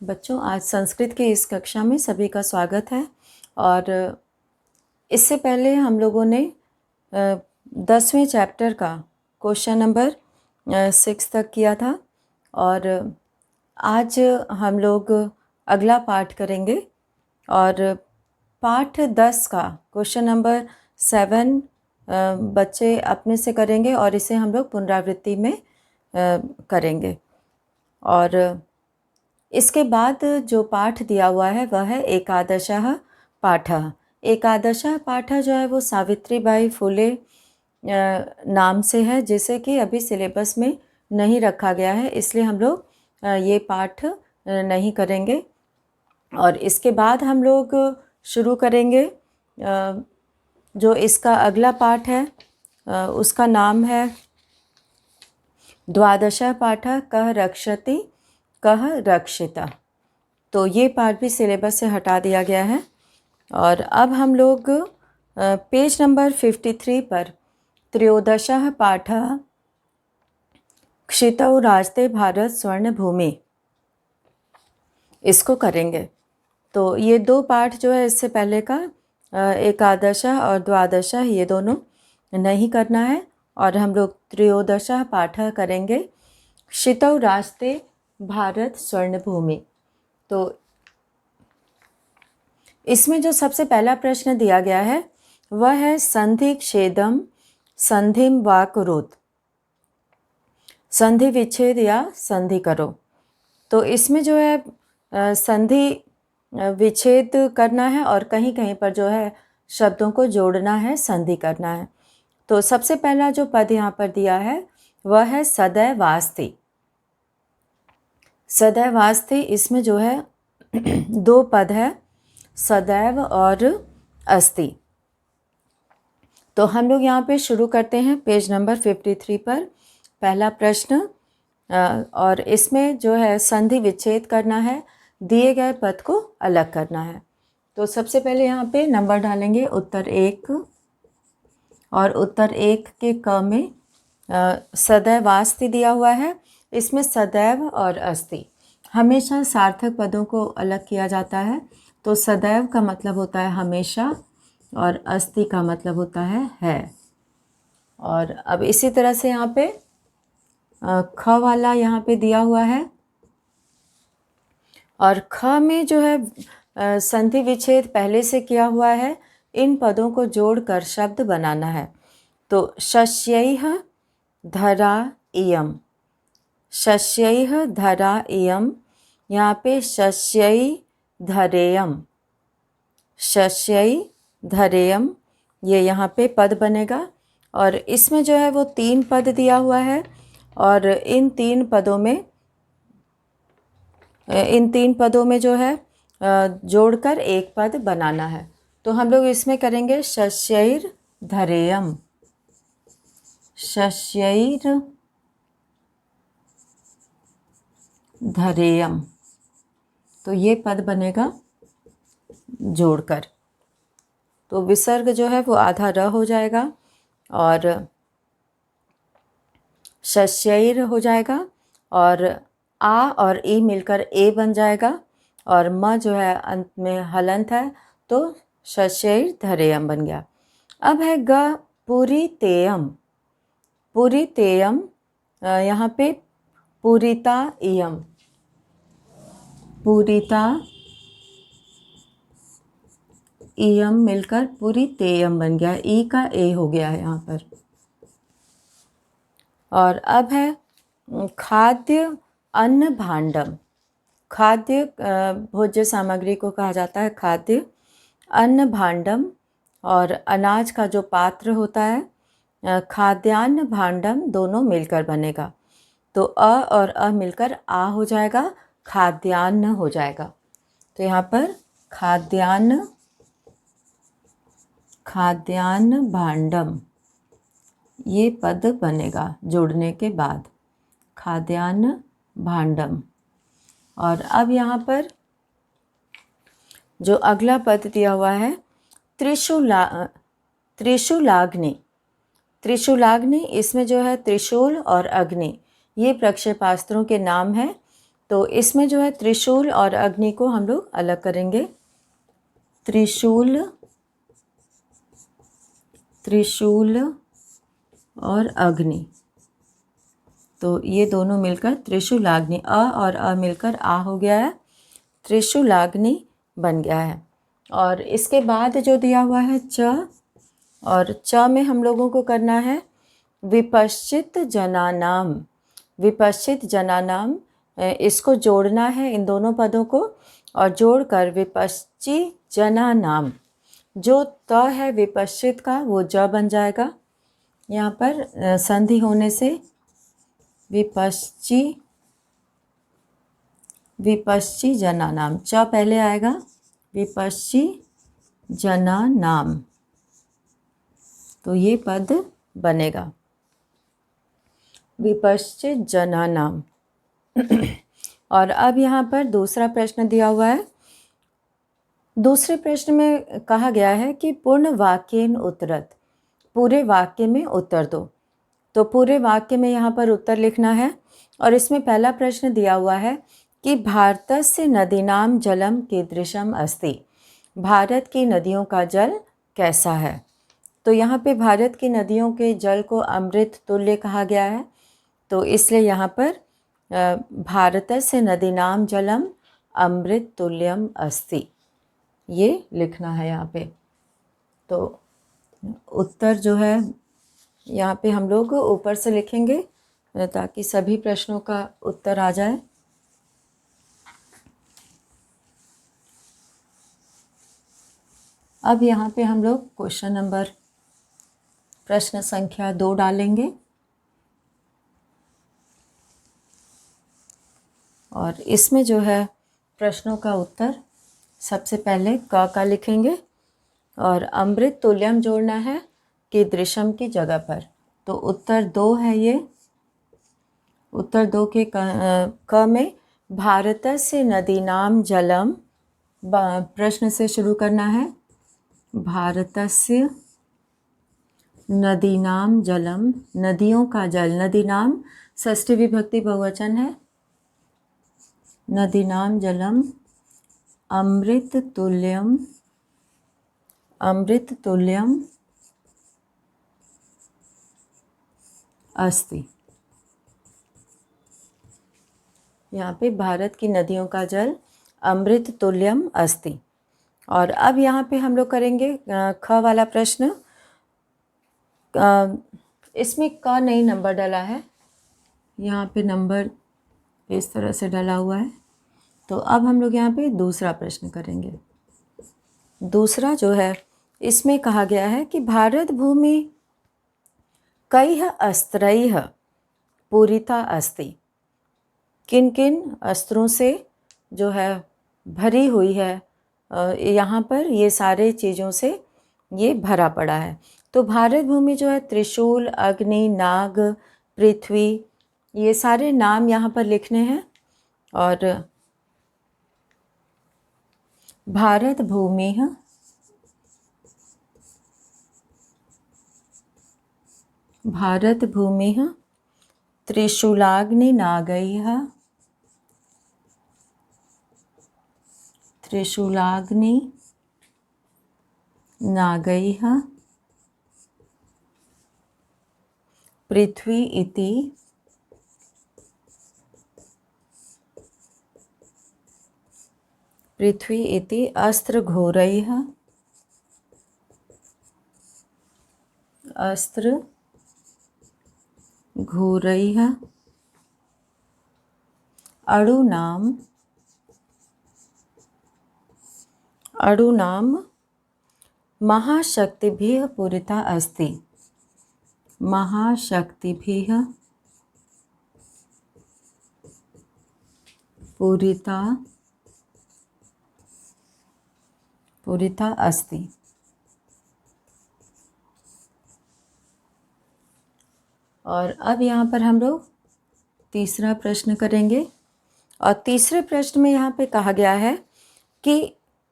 बच्चों, आज संस्कृत की इस कक्षा में सभी का स्वागत है। और इससे पहले हम लोगों ने 10वें चैप्टर का क्वेश्चन नंबर 6 तक किया था। और आज हम लोग अगला पाठ करेंगे और पाठ 10 का क्वेश्चन नंबर 7 बच्चे अपने से करेंगे और इसे हम लोग पुनरावृत्ति में करेंगे। और इसके बाद जो पाठ दिया हुआ है वह है एकादशः पाठः। एकादशः पाठः जो है वो सावित्रीबाई फुले नाम से है, जिसे कि अभी सिलेबस में नहीं रखा गया है, इसलिए हम लोग ये पाठ नहीं करेंगे। और इसके बाद हम लोग शुरू करेंगे जो इसका अगला पाठ है, उसका नाम है द्वादशः पाठः कः रक्षति कः रक्षिता। तो ये पाठ भी सिलेबस से हटा दिया गया है। और अब हम लोग पेज नंबर 53 पर त्रयोदशः पाठः क्षितौ राजते भारत स्वर्ण भूमि, इसको करेंगे। तो ये दो पाठ जो है इससे पहले का एकादशः और द्वादशः, ये दोनों नहीं करना है और हम लोग त्रयोदशः पाठः करेंगे क्षितौ राजते भारत स्वर्ण भूमि। तो इसमें जो सबसे पहला प्रश्न दिया गया है वह है संधि छेदम संधिम वा कुरुत, संधि विच्छेद या संधि करो। तो इसमें जो है संधि विच्छेद करना है और कहीं कहीं पर जो है शब्दों को जोड़ना है, संधि करना है। तो सबसे पहला जो पद यहाँ पर दिया है वह है सदैवास्ति। सदैवास्ति, इसमें जो है दो पद है, सदैव और अस्ति। तो हम लोग यहाँ पे शुरू करते हैं पेज नंबर 53 पर पहला प्रश्न। और इसमें जो है संधि विच्छेद करना है, दिए गए पद को अलग करना है। तो सबसे पहले यहाँ पे नंबर डालेंगे उत्तर 1, और उत्तर 1 के क में सदैवास्ति दिया हुआ है। इसमें सदैव और अस्ति, हमेशा सार्थक पदों को अलग किया जाता है। तो सदैव का मतलब होता है हमेशा और अस्ति का मतलब होता है। और अब इसी तरह से यहाँ पे ख वाला यहाँ पे दिया हुआ है, और ख में जो है संधि विच्छेद पहले से किया हुआ है। इन पदों को जोड़कर शब्द बनाना है। तो शस्यैः धरा इयम्, शस्यैः धरा इयम्, यहाँ पे शस्यै धरेयम्, शस्यै धरेयम्, ये यहाँ पे पद बनेगा। और इसमें जो है वो 3 पद दिया हुआ है, और इन तीन पदों में जो है जोड़कर एक पद बनाना है। तो हम लोग इसमें करेंगे शस्यैर् धरेयम्, शस्यैर् धरेयम्। तो ये पद बनेगा जोड़कर। तो विसर्ग जो है वो आधा र हो जाएगा और शस्यैर हो जाएगा, और आ और ई मिलकर ए बन जाएगा, और म जो है अंत में हलंत है तो शस्यैर धरेयम् बन गया। अब है ग पूरितेयम्, पूरितेयम्, यहाँ पे पूरिता इयम्, पूरिता इयम मिलकर पूरितेयम् बन गया, ई का ए हो गया है यहाँ पर। और अब है खाद्य अन्न भांडम, खाद्य भोज्य सामग्री को कहा जाता है खाद्य। अन्न भांडम, और अनाज का जो पात्र होता है खाद्यान्न भांडम, दोनों मिलकर बनेगा। तो अ और अ मिलकर आ हो जाएगा, खाद्यान्न हो जाएगा। तो यहाँ पर खाद्यान्न, खाद्यान्न भांडम, ये पद बनेगा जोड़ने के बाद, खाद्यान्न भांडम। और अब यहाँ पर जो अगला पद दिया हुआ है त्रिशूलाग्नि, त्रिशूलाग्नि, इसमें जो है त्रिशूल और अग्नि ये प्रक्षेपास्त्रों के नाम हैं। तो इसमें जो है त्रिशूल और अग्नि को हम लोग अलग करेंगे। त्रिशूल, त्रिशूल और अग्नि, तो ये दोनों मिलकर त्रिशूलाग्नि, अ और अ मिलकर आ हो गया है, त्रिशूलाग्नि बन गया है। और इसके बाद जो दिया हुआ है च, और च में हम लोगों को करना है विपश्चित जनानाम। विपश्चित जनानाम, इसको जोड़ना है इन दोनों पदों को, और जोड़कर विपश्ची जनानाम, जो त है विपश्चित का वो ज बन जाएगा। यहाँ पर संधि होने से विपश्ची, विपश्ची जनानाम, च पहले आएगा, विपश्ची जनानाम, तो ये पद बनेगा विपश्चित जनानाम। और अब यहाँ पर दूसरा प्रश्न दिया हुआ है। दूसरे प्रश्न में कहा गया है कि पूर्ण वाक्येन उत्तरत, पूरे वाक्य में उत्तर दो। तो पूरे वाक्य में यहाँ पर उत्तर लिखना है। और इसमें पहला प्रश्न दिया हुआ है कि भारतस्य नदीनां जलम कीदृशम अस्ति, भारत की नदियों का जल कैसा है। तो यहाँ पे भारत की नदियों के जल को अमृत तुल्य कहा गया है, तो इसलिए यहाँ पर भारतस्य नदीनां जलम अमृत तुल्यम अस्ति, ये लिखना है यहाँ पे। तो उत्तर जो है यहाँ पे हम लोग ऊपर से लिखेंगे ताकि सभी प्रश्नों का उत्तर आ जाए। अब यहाँ पे हम लोग क्वेश्चन नंबर, प्रश्न संख्या 2 डालेंगे, और इसमें जो है प्रश्नों का उत्तर सबसे पहले क का लिखेंगे, और अमृत तुल्यम जोड़ना है कीदृशम की जगह पर। तो उत्तर 2 है ये। उत्तर 2 के क में भारतस्य नदीनां जलम, प्रश्न से शुरू करना है, भारतस्य नदीनां जलम, नदियों का जल, नदीनां षष्ठी विभक्ति बहुवचन है, नदीनां जलम अमृत तुल्यम, अमृत तुल्यम अस्ति। यहाँ पे भारत की नदियों का जल अमृत तुल्यम अस्ति। और अब यहाँ पे हम लोग करेंगे ख वाला प्रश्न। इसमें क नहीं नंबर डला है, यहाँ पे नंबर इस तरह से डला हुआ है। तो अब हम लोग यहाँ पे दूसरा प्रश्न करेंगे। दूसरा जो है इसमें कहा गया है कि भारत भूमि कैः अस्त्रैः पूरिता अस्ति, किन किन अस्त्रों से जो है भरी हुई है, यहाँ पर ये सारे चीज़ों से ये भरा पड़ा है। तो भारत भूमि जो है त्रिशूल, अग्नि, नाग, पृथ्वी, ये सारे नाम यहाँ पर लिखने हैं। और भारत भूमि, भारत भूमि त्रिशूलाग्नि नागैः, त्रिशूलाग्नि नागैः पृथ्वी इति, पृथ्वी इति अस्त्रघोरैः, अस्त्रघोरैः अणूनां, अणूनां महाशक्तिभिः पूरिता अस्ति, महाशक्तिभिः पूरिता अस्ति। और अब यहाँ पर हम लोग तीसरा प्रश्न करेंगे। और तीसरे प्रश्न में यहाँ पे कहा गया है कि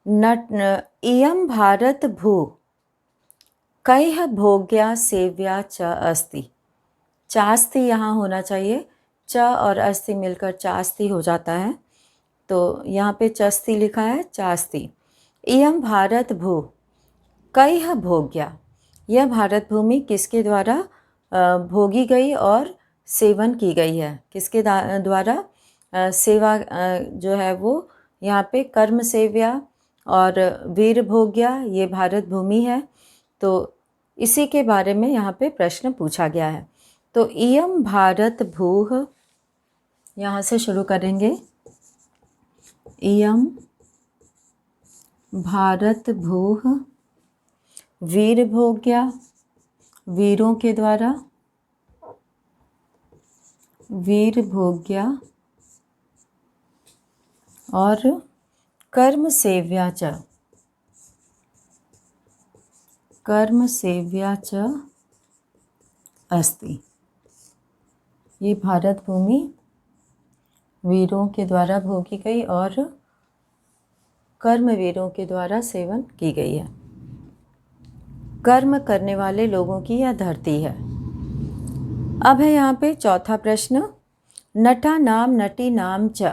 इयं भारत भू कैः भोग्या सेव्या च अस्ति, चास्ति यहाँ होना चाहिए, च और अस्ति मिलकर चास्ति हो जाता है। तो यहाँ पे चस्ति लिखा है, चास्ति। इयं भारत भू कई भोग्या, यह भारत भूमि किसके द्वारा भोगी गई और सेवन की गई है? किसके द्वारा सेवा जो है वो यहाँ पे कर्म सेव्या और वीर भोग्या, ये भारत भूमि है। तो इसी के बारे में यहाँ पे प्रश्न पूछा गया है। तो इयं भारत भूः, यहाँ से शुरू करेंगे। इयं भारत भूः वीर भोग्या, वीरों के द्वारा, वीर भोग्या और कर्म सेव्या च, कर्म सेव्या च अस्ति। ये भारत भूमि वीरों के द्वारा भोगी गई और कर्मवीरों के द्वारा सेवन की गई है। कर्म करने वाले लोगों की यह धरती है। अब है यहाँ पे चौथा प्रश्न, नटा नाम नटी नाम च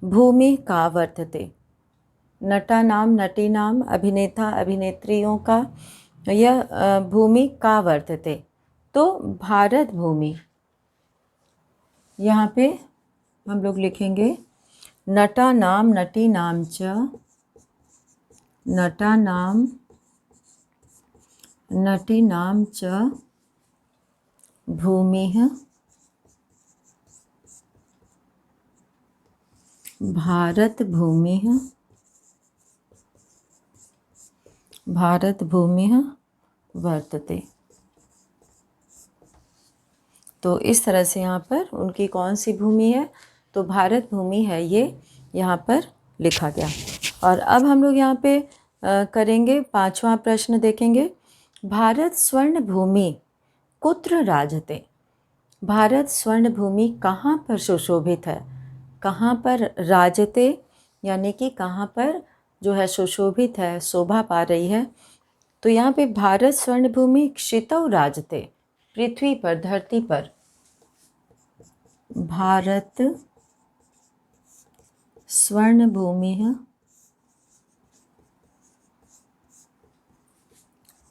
भूमि का वर्तते। नटा नाम नटी नाम अभिनेता अभिनेत्रियों का यह भूमि का वर्तते। तो भारत भूमि, यहाँ पे हम लोग लिखेंगे नटा नाम नटी नाम च, नटा नाम नटी नाम च भूमिः भारत भूमिः, भारत भूमिः वर्तते। तो इस तरह से यहाँ पर उनकी कौन सी भूमि है? तो भारत भूमि है, ये यहाँ पर लिखा गया। और अब हम लोग यहाँ पे करेंगे पांचवा प्रश्न, देखेंगे। भारत स्वर्ण भूमि कुत्र राजते। भारत स्वर्ण भूमि कहाँ पर सुशोभित है? कहाँ पर राजते यानी कि कहाँ पर जो है सुशोभित है, शोभा पा रही है? तो यहाँ पे भारत स्वर्ण भूमि क्षितौ राजते, पृथ्वी पर, धरती पर। भारत स्वर्ण भूमि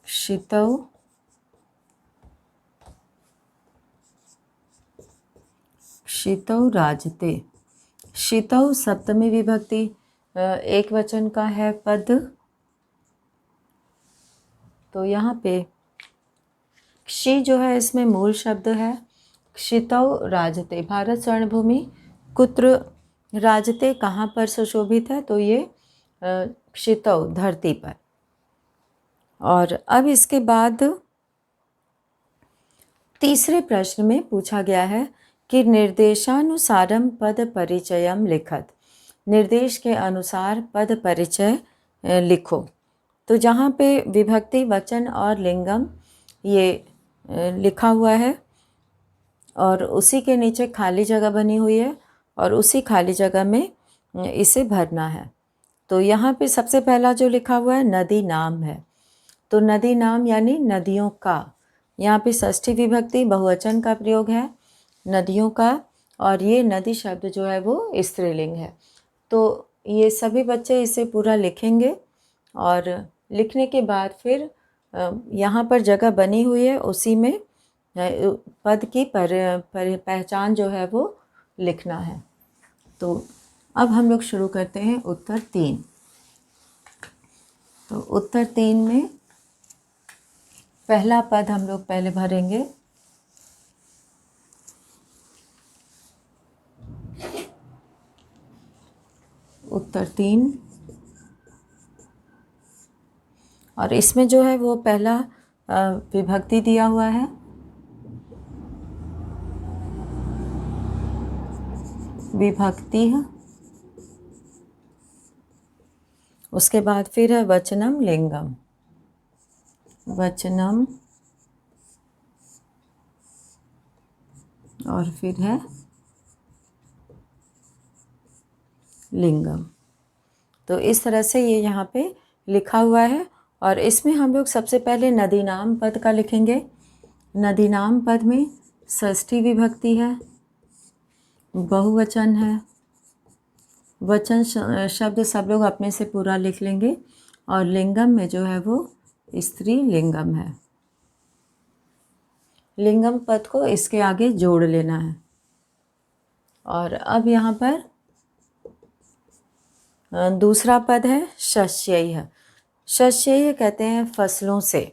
क्षितौ क्षितौ राजते। क्षितौ सप्तमी विभक्ति एक वचन का है पद। तो यहाँ पे क्षि जो है इसमें मूल शब्द है। क्षितौ राजते, भारत स्वर्ण भूमि कुत्र राजते, कहाँ पर सुशोभित है? तो ये क्षितौ, धरती पर। और अब इसके बाद तीसरे प्रश्न में पूछा गया है कि निर्देशानुसारम पद परिचयम लिखत। निर्देश के अनुसार पद परिचय लिखो। तो जहाँ पे विभक्ति, वचन और लिंगम ये लिखा हुआ है और उसी के नीचे खाली जगह बनी हुई है और उसी खाली जगह में इसे भरना है। तो यहाँ पे सबसे पहला जो लिखा हुआ है नदी नाम है। तो नदी नाम यानी नदियों का। यहाँ पे षष्ठी विभक्ति बहुवचन का प्रयोग है, नदियों का। और ये नदी शब्द जो है वो स्त्रीलिंग है। तो ये सभी बच्चे इसे पूरा लिखेंगे और लिखने के बाद फिर यहाँ पर जगह बनी हुई है उसी में पद की पहचान जो है वो लिखना है। तो अब हम लोग शुरू करते हैं उत्तर 3। तो उत्तर 3 में पहला पद हम लोग पहले भरेंगे। उत्तर 3, और इसमें जो है वो पहला विभक्ति दिया हुआ है। विभक्ति है, उसके बाद फिर है वचनम लिंगम। वचनम और फिर है लिंगम। तो इस तरह से ये यहाँ पे लिखा हुआ है। और इसमें हम लोग सबसे पहले नदी नाम पद का लिखेंगे। नदी नाम पद में षष्ठी विभक्ति है। बहुवचन है। वचन शब्द सब लोग अपने से पूरा लिख लेंगे। और लिंगम में जो है वो स्त्री लिंगम है। लिंगम पद को इसके आगे जोड़ लेना है। और अब यहाँ पर दूसरा पद है शस्यैः। शस्यैः कहते हैं फसलों से,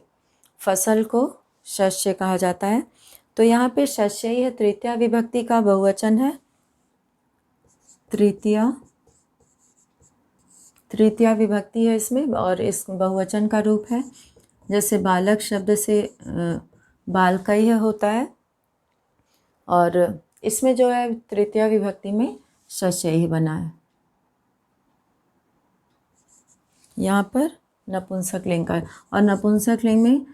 फसल को शस्य कहा जाता है। तो यहाँ पे शस्यैः तृतीया विभक्ति का बहुवचन है। तृतीया विभक्ति है इसमें और इस बहुवचन का रूप है। जैसे बालक शब्द से बालकैः होता है और इसमें जो है तृतीया विभक्ति में शस्यैः बना है। यहाँ पर नपुंसक लिंग का है और नपुंसक लिंग में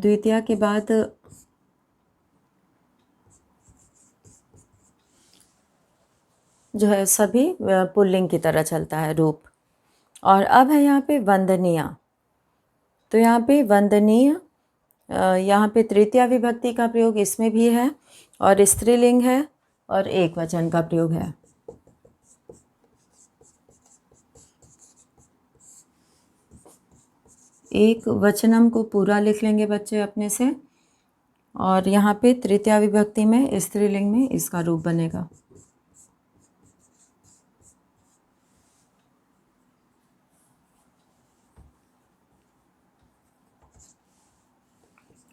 द्वितीया के बाद जो है सभी पुल्लिंग की तरह चलता है रूप। और अब है यहाँ पे वंदनीय। तो यहाँ पे वंदनीय, यहाँ पे तृतीया विभक्ति का प्रयोग इसमें भी है और स्त्रीलिंग है और एक वचन का प्रयोग है। एक वचनम को पूरा लिख लेंगे बच्चे अपने से और यहाँ पे तृतीया विभक्ति में स्त्रीलिंग में इसका रूप बनेगा।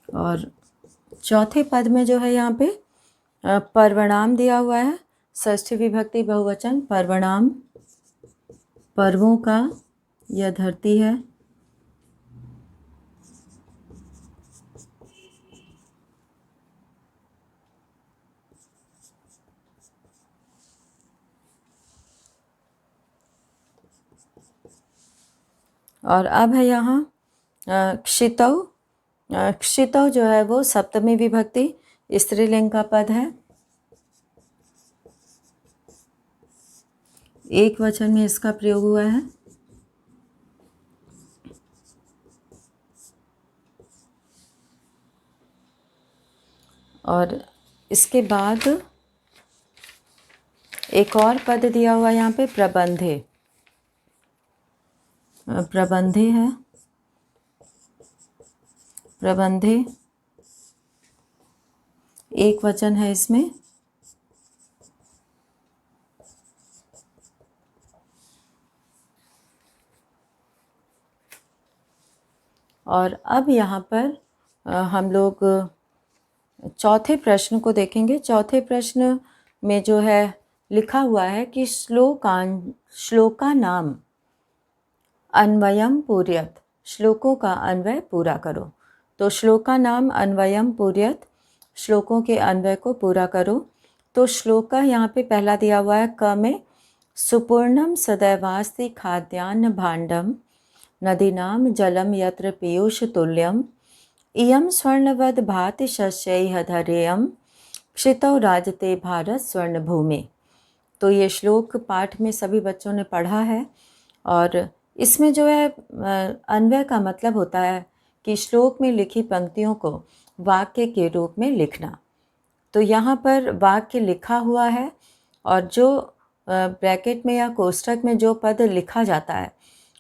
और चौथे पद में जो है यहाँ पे पर्वणाम दिया हुआ है। षष्ठी विभक्ति बहुवचन पर्वणाम, पर्वों का, यह धरती है। और अब है यहाँ क्षितौ। क्षितौ जो है वो सप्तमी विभक्ति स्त्रीलिंग का पद है। एक वचन में इसका प्रयोग हुआ है। और इसके बाद एक और पद दिया हुआ यहाँ पे प्रबंधे। प्रबंधे है, प्रबंधे एक वचन है इसमें। और अब यहाँ पर हम लोग चौथे प्रश्न को देखेंगे। चौथे प्रश्न में जो है लिखा हुआ है कि श्लोका नाम अन्वयम पूर्यत, श्लोकों का अन्वय पूरा करो। तो श्लोका नाम अन्वयम पूर्यत, श्लोकों के अन्वय को पूरा करो। तो श्लोका यहाँ पे पहला दिया हुआ है क में, सुपूर्णम सदैवास्ति खाद्यान्न भाण्डम नदीनाम जलम यत्र पीयूष तुल्यम इयं स्वर्णवद भाति शस्यैः धरेयं क्षितौ राजते भारत स्वर्ण भूमि। तो ये श्लोक पाठ में सभी बच्चों ने पढ़ा है और इसमें जो है अन्वय का मतलब होता है कि श्लोक में लिखी पंक्तियों को वाक्य के रूप में लिखना। तो यहाँ पर वाक्य लिखा हुआ है और जो ब्रैकेट में या कोष्ठक में जो पद लिखा जाता है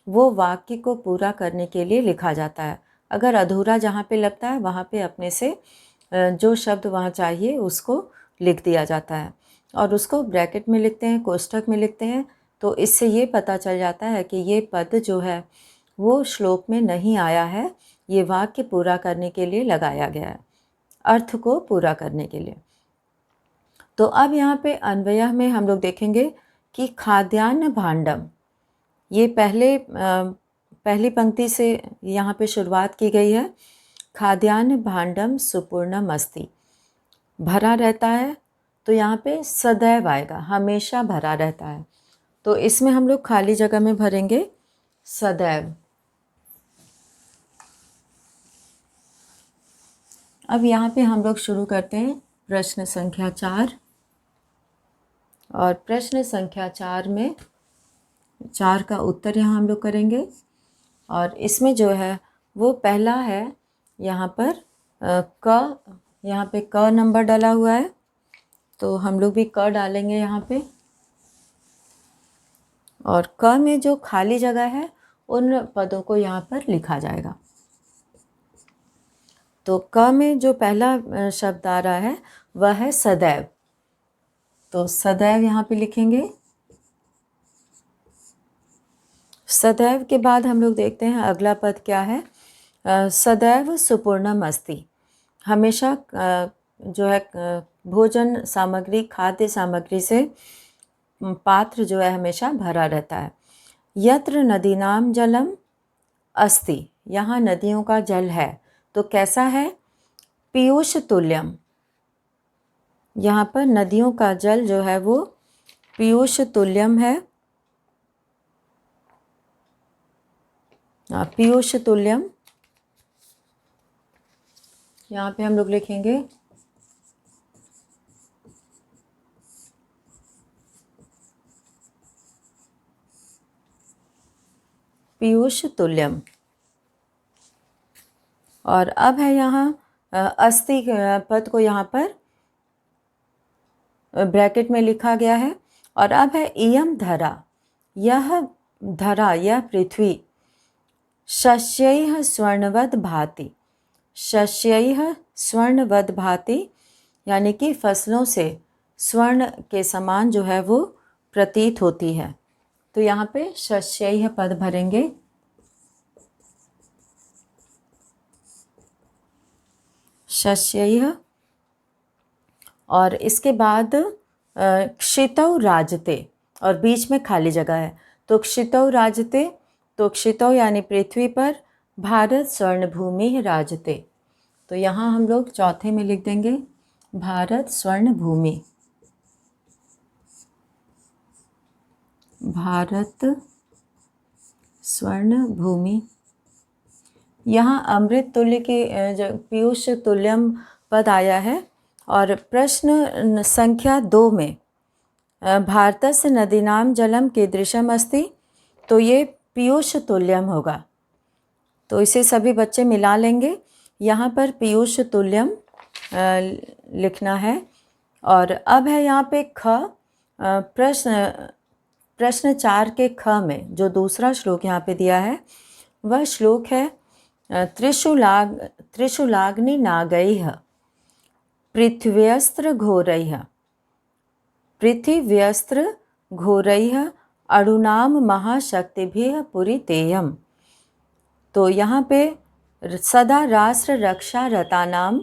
वो वाक्य को पूरा करने के लिए लिखा जाता है। अगर अधूरा जहाँ पे लगता है वहाँ पे अपने से जो शब्द वहाँ चाहिए उसको लिख दिया जाता है और उसको ब्रैकेट में लिखते हैं, कोष्ठक में लिखते हैं। तो इससे ये पता चल जाता है कि ये पद जो है वो श्लोक में नहीं आया है, ये वाक्य पूरा करने के लिए लगाया गया है, अर्थ को पूरा करने के लिए। तो अब यहाँ पे अन्वय में हम लोग देखेंगे कि खाद्यान्न भाण्डम, ये पहली पंक्ति से यहाँ पे शुरुआत की गई है। खाद्यान्न भाण्डम सुपूर्णम अस्ति, भरा रहता है। तो यहाँ पे सदैव आएगा, हमेशा भरा रहता है। तो इसमें हम लोग खाली जगह में भरेंगे सदैव। अब यहाँ पे हम लोग शुरू करते हैं प्रश्न संख्या 4। और प्रश्न संख्या 4 में 4 का उत्तर यहाँ हम लोग करेंगे। और इसमें जो है वो पहला है यहाँ पर क, यहाँ पे क नंबर डाला हुआ है तो हम लोग भी क डालेंगे यहाँ पे, और क में जो खाली जगह है उन पदों को यहाँ पर लिखा जाएगा। तो क में जो पहला शब्द आ रहा है वह है सदैव। तो सदैव यहाँ पे लिखेंगे। सदैव के बाद हम लोग देखते हैं अगला पद क्या है। सदैव सुपूर्णम अस्ति। हमेशा जो है भोजन सामग्री, खाद्य सामग्री से पात्र जो है हमेशा भरा रहता है। यत्र नदीनाम जलम अस्ति। यहाँ नदियों का जल है तो कैसा है? पीयूष तुल्यम। यहाँ पर नदियों का जल जो है वो पीयूष तुल्यम है। पीयूष तुल्यम यहाँ पे हम लोग लिखेंगे। पीयूष तुल्यम। और अब है यहाँ अस्ति पद को यहाँ पर ब्रैकेट में लिखा गया है। और अब है इयम धरा। यह धरा, यह पृथ्वी शस्यैः स्वर्णवद भाति। शस्यैः स्वर्णवद भाति यानी कि फसलों से स्वर्ण के समान जो है वो प्रतीत होती है। तो यहाँ पे शस्यैः पद भरेंगे। शस्यैः। और इसके बाद क्षितौ राजते, और बीच में खाली जगह है। तो क्षितौ राजते, तो क्षितौ यानी पृथ्वी पर, भारत स्वर्ण भूमि राजते। तो यहाँ हम लोग चौथे में लिख देंगे भारत स्वर्ण भूमि। भारत स्वर्ण भूमि। यहाँ अमृत तुल्य के जो पीयूष तुल्यम पद आया है। और प्रश्न संख्या 2 में भारतस्य नदीनाम जलम कीदृशम अस्ति। तो ये पीयूष तुल्यम होगा। तो इसे सभी बच्चे मिला लेंगे। यहाँ पर पीयूष तुल्यम लिखना है। और अब है यहाँ पे ख। प्रश्न 4 के ख में जो दूसरा श्लोक यहाँ पे दिया है वह श्लोक है त्रिशूलाग्नि नागैः पृथिव्यस्त्र घोरैः। पृथिव्यस्त्र घोरैः अणुनाम महाशक्तिभिः पूरितेयम्। तो यहाँ पे सदा राष्ट्र रक्षा रतानाम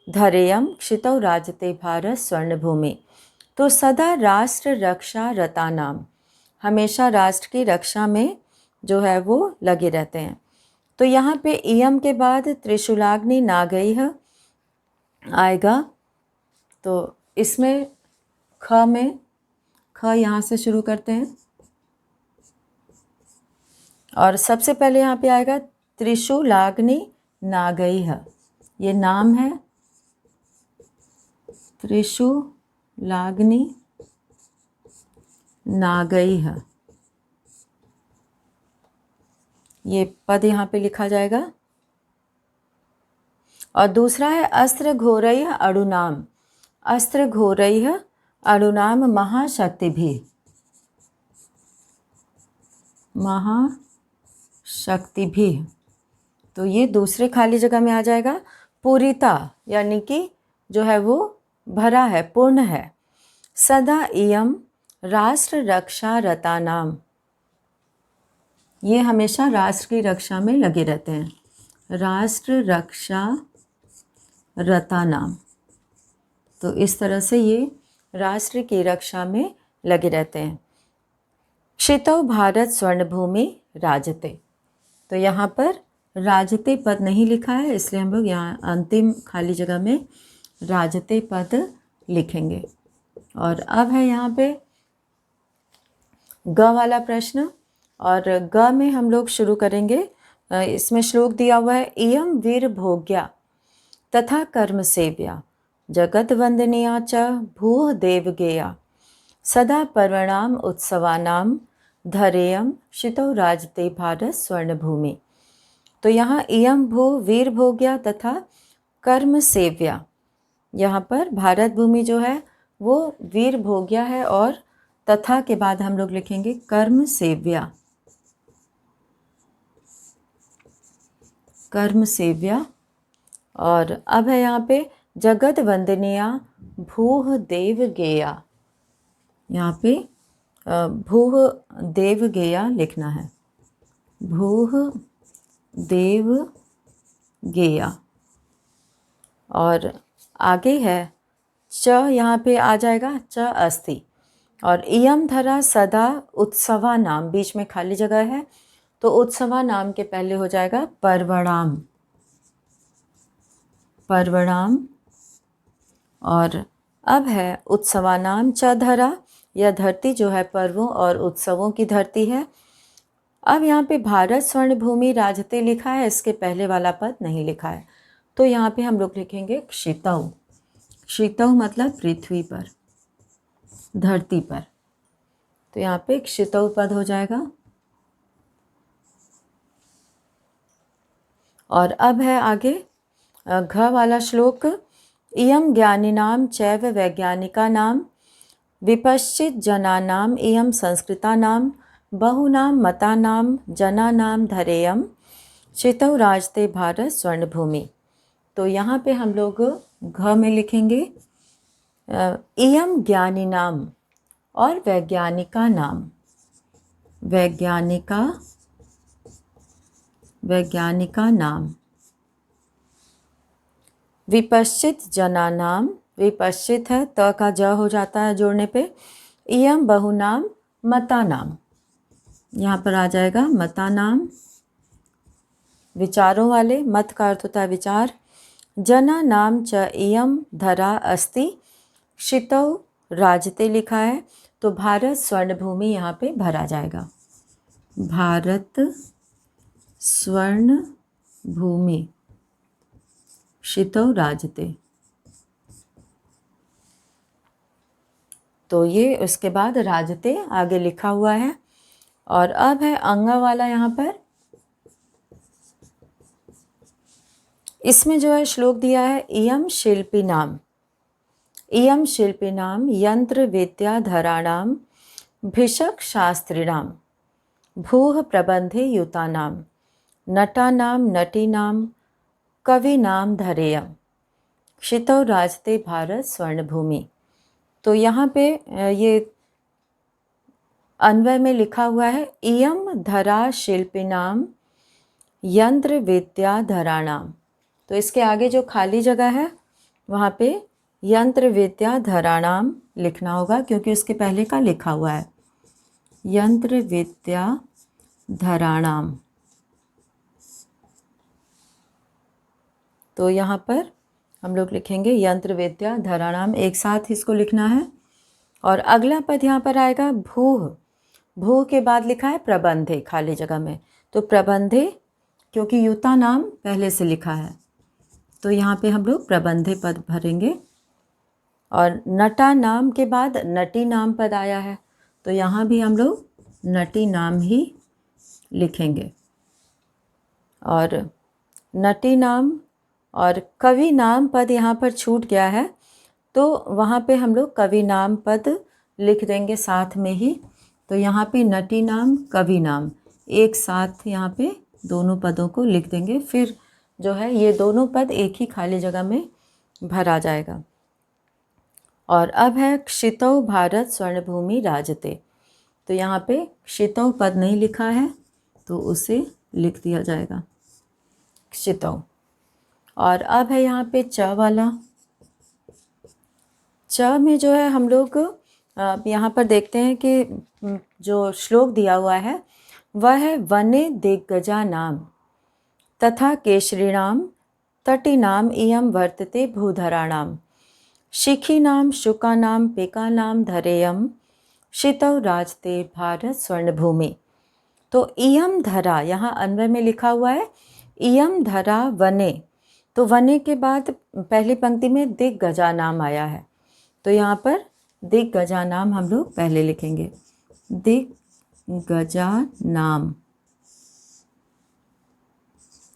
धरेयम क्षितौ राजते भारत स्वर्ण भूमि। तो सदा राष्ट्र रक्षा रतानाम, हमेशा राष्ट्र की रक्षा में जो है वो लगे रहते हैं। तो यहाँ पे इयम के बाद त्रिशूलाग्नि नागैः आएगा। तो इसमें ख में, ख यहाँ से शुरू करते हैं। और सबसे पहले यहाँ पे आएगा त्रिशूलाग्नि नागैः। ये नाम है त्रिशूलाग्नि नागैः। ये पद यहाँ पे लिखा जाएगा। और दूसरा है अस्त्र घोरैः अणुनाम। अस्त्र घोरैः अणुनाम महाशक्तिभिः। महाशक्तिभिः। तो ये दूसरे खाली जगह में आ जाएगा। पूरिता यानी कि जो है वो भरा है, पूर्ण है। सदा इयम राष्ट्र रक्षा रतानाम। ये हमेशा राष्ट्र की रक्षा में लगे रहते हैं। राष्ट्र रक्षा रतानाम। तो इस तरह से ये राष्ट्र की रक्षा में लगे रहते हैं। क्षितौ भारत स्वर्ण भूमि राजते। तो यहाँ पर राजते पद नहीं लिखा है, इसलिए हम लोग यहाँ अंतिम खाली जगह में राजते पद लिखेंगे। और अब है यहाँ पे ग वाला प्रश्न। और ग में हम लोग शुरू करेंगे। इसमें श्लोक दिया हुआ है इयम वीर भोग्या तथा कर्म सेव्या जगत वंदनीया च भूः देवगेया सदा पर्वणाम उत्सवानाम धरेयम क्षितौ राजते भारत स्वर्ण भूमि। तो यहाँ इयम भू वीर भोग्या तथा कर्म सेव्या, यहाँ पर भारत भूमि जो है वो वीर भोग्या है, और तथा के बाद हम लोग लिखेंगे कर्म सेव्या, कर्म सेव्या। और अब है यहाँ पे जगत वंदनिया भूह देव गेया, यहाँ पे भूह देव गेया लिखना है, भूह देव गेया। और आगे है च, यहाँ पे आ जाएगा च अस्ति, और इयम धरा सदा उत्सवा नाम, बीच में खाली जगह है तो उत्सवा नाम के पहले हो जाएगा पर्वणाम, पर्वणाम। और अब है उत्सवा नाम च धरा, यह धरती जो है पर्वों और उत्सवों की धरती है। अब यहाँ पे भारत स्वर्ण भूमि राजते लिखा है, इसके पहले वाला पद नहीं लिखा है, तो यहाँ पे हम लोग लिखेंगे क्षितौ, क्षितौ मतलब पृथ्वी पर, धरती पर, तो यहाँ पे क्षितौ पद हो जाएगा। और अब है आगे घ वाला श्लोक, इयम ज्ञानिनाम चैव वैज्ञानिकानाम विपश्चित जनानाम इयम संस्कृतानाम बहुनाम मतानाम जनानाम धरेयम क्षितौ राजते भारत स्वर्ण भूमि। तो यहाँ पे हम लोग घ में लिखेंगे इयम ज्ञानिनाम और वैज्ञानिका नाम, वैज्ञानिका नाम, विपश्चित जनानाम, विपश्चित है त का ज हो जाता है जोड़ने पे, इयम बहुनाम मतानाम, यहाँ पर आ जाएगा मतानाम, विचारों वाले, मत का अर्थ होता है विचार, जना नाम च इयम धरा अस्ति क्षितौ राजते लिखा है, तो भारत स्वर्ण भूमि यहाँ पे भरा जाएगा, भारत स्वर्ण भूमि क्षितौ राजते। तो ये उसके बाद राजते आगे लिखा हुआ है। और अब है अंगा वाला यहाँ पर, इसमें जो है श्लोक दिया है इयम शिल्पी नाम, इयम शिल्पी नाम यंत्र विद्याधराणाम भिषक शास्त्रिणाम भूह प्रबंधे युतानाम नटानाम नटीनाम कविनाम धरेयम क्षितौ राजते भारत स्वर्ण भूमि। तो यहाँ पे ये अन्वय में लिखा हुआ है इयम धरा शिल्पिनाम यंत्र विद्याधराणाम, तो इसके आगे जो खाली जगह है वहाँ पे यंत्र विद्याधराणाम लिखना होगा, क्योंकि उसके पहले का लिखा हुआ है यंत्र विद्याधराणाम। तो यहाँ पर हम लोग लिखेंगे यंत्र विद्याधराणाम, एक साथ इसको लिखना है। और अगला पद यहाँ पर आएगा भूह, भूह के बाद लिखा है प्रबंधे खाली जगह में, तो प्रबंधे क्योंकि युता नाम पहले से लिखा है तो यहाँ पे हम लोग प्रबंधे पद भरेंगे। और नटा नाम के बाद नटी नाम पद आया है, तो यहाँ भी हम लोग नटी नाम ही लिखेंगे। और नटी नाम और कवि नाम पद यहाँ पर छूट गया है, तो वहाँ पे हम लोग कवि नाम पद लिख देंगे साथ में ही, तो यहाँ पे नटी नाम कवि नाम एक साथ यहाँ पे दोनों पदों को लिख देंगे, फिर जो है ये दोनों पद एक ही खाली जगह में भरा जाएगा। और अब है क्षितौ भारत स्वर्ण भूमि राजते, तो यहाँ पे क्षितौ पद नहीं लिखा है तो उसे लिख दिया जाएगा क्षितौ। और अब है यहाँ पे च वाला, च में जो है हम लोग यहाँ पर देखते हैं कि जो श्लोक दिया हुआ है वह है वने दिग्गजा नाम तथा केशरीणाम तटीनाम इयम वर्तते भूधराणाम शिखीनाम शुकानाम पिकानाम धरेयम क्षितौ राजते भारत स्वर्ण भूमि। तो इयम धरा यहाँ अन्वय में लिखा हुआ है इयम धरा वने, तो वने के बाद पहली पंक्ति में दिग्गजा नाम आया है, तो यहाँ पर दिग्गजा नाम हम लोग पहले लिखेंगे दिग्गजा नाम,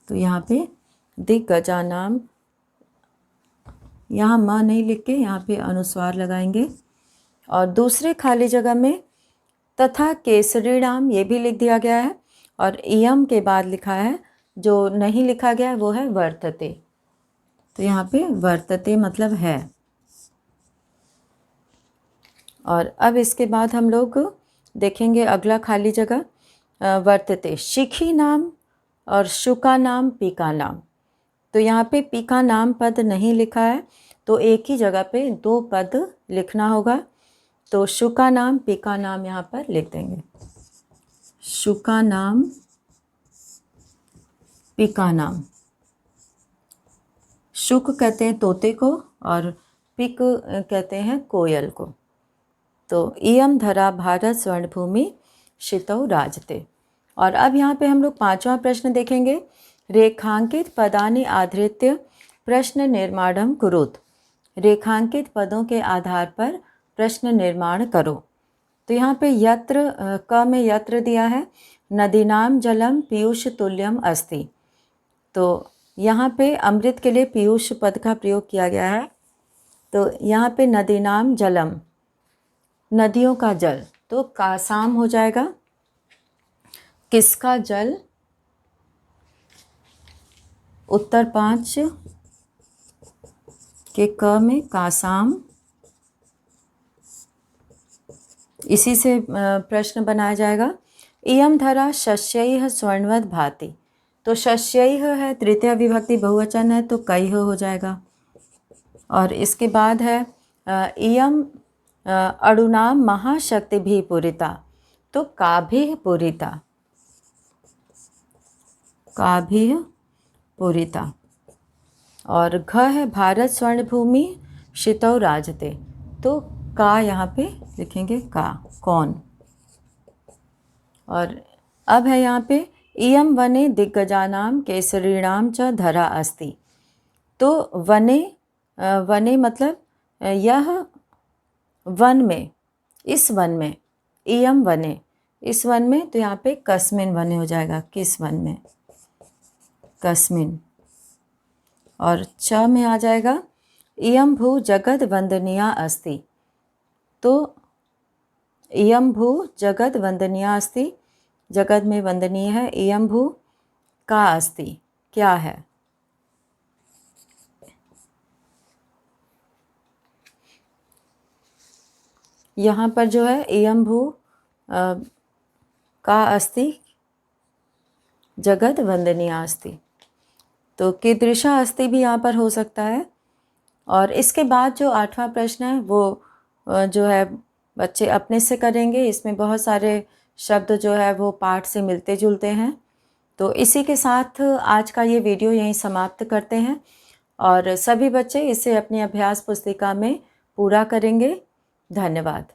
तो यहाँ पे दिग्गजा नाम यहाँ म नहीं लिख के यहाँ पे अनुस्वार लगाएंगे। और दूसरे खाली जगह में तथा केसरीणाम ये भी लिख दिया गया है, और इयम के बाद लिखा है, जो नहीं लिखा गया है वो है वर्तते। तो यहाँ पे वर्तते मतलब है। और अब इसके बाद हम लोग देखेंगे अगला खाली जगह, वर्तते शिखी नाम और शुका नाम पीका नाम। तो यहाँ पे पीका नाम पद नहीं लिखा है, तो एक ही जगह पे 2 पद लिखना होगा। तो शुका नाम पीका नाम यहाँ पर लिख देंगे। शुका नाम पीका नाम। शुक कहते हैं तोते को और पिक कहते हैं कोयल को। तो इयम धरा भारत स्वर्णभूमि शितौ राजते। और अब यहाँ पे हम लोग 5वां प्रश्न देखेंगे। रेखांकित पदानि आधृत्य प्रश्न निर्माणम कुरुत। रेखांकित पदों के आधार पर प्रश्न निर्माण करो। तो यहाँ पे यत्र क में यत्र दिया है, नदीनाम जलम पीयूष तुल्यम अस्ति। तो यहाँ पे अमृत के लिए पीयूष पद का प्रयोग किया गया है। तो यहाँ पे नदीनाम जलम, नदियों का जल, तो कासाम हो जाएगा। किसका जल? उत्तर 5 के क में कासाम। इसी से प्रश्न बनाया जाएगा। इयम धरा शस्यैः स्वर्णवत् भाति। तो शस्यैः है तृतीय विभक्ति बहुवचन है, तो कैः हो जाएगा। और इसके बाद है इयम अणुनाम महाशक्तिभिः पूरिता। तो काभिः पूरिता, काभिः पूरिता। और घ है भारत स्वर्णभूमि शितौ राजते। तो का यहाँ पे लिखेंगे का, कौन। और अब है यहाँ पे इयम वने दिग्गजानाम केसरीणाम च धरा अस्ति। तो वने, वने मतलब यह वन में, इस वन में, इयम वने, इस वन में। तो यहाँ पे कस्मिन वने हो जाएगा, किस वन में, कस्मिन। और च में आ जाएगा इयम भू जगत वंदनीया अस्ति। तो इयम भू जगत वंदनीया अस्ति, जगत में वंदनीय है। इयम भू का अस्ति, क्या है। यहाँ पर जो है इयम भू का अस्ति जगत वंदनीया अस्ति। तो कीदृशा अस्ति भी यहाँ पर हो सकता है। और इसके बाद जो 8वां प्रश्न है वो जो है बच्चे अपने से करेंगे। इसमें बहुत सारे शब्द जो है वो पाठ से मिलते जुलते हैं। तो इसी के साथ आज का ये वीडियो यहीं समाप्त करते हैं, और सभी बच्चे इसे अपनी अभ्यास पुस्तिका में पूरा करेंगे। धन्यवाद।